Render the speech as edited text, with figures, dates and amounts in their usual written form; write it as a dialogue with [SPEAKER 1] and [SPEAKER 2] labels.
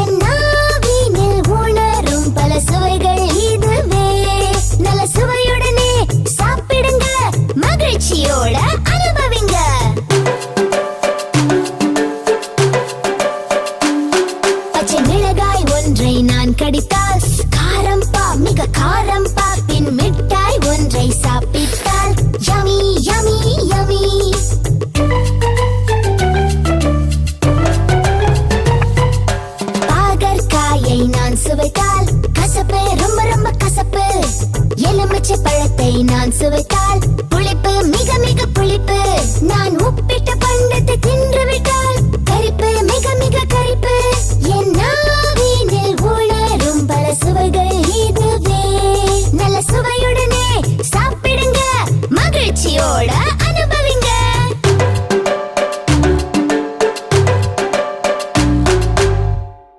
[SPEAKER 1] என் நாவினில் உணரும் பல சுவைகள் இதுவே. நல்ல சுவையுடனே சாப்பிடுங்க, மகிழ்ச்சியோட அனுபவிங்க. பச்சை மிளகாய் ஒன்றை நான் கடித்தால் காரம் பா, மிக காரம் பா. பின் மிட்டாய் ஒன்றை சாப்பிட்டால் யமி யமி யமி. பாகற்காயை நான் சுவைத்தால் கசப்பு, ரொம்ப ரொம்ப கசப்பு. எலுமிச்சை பழத்தை நான் சுவைத்தால் புளிப்பு, மிக மிக புளிப்பு. நான் உப்பிட்ட பண்டத்தை தின்று விட்டால்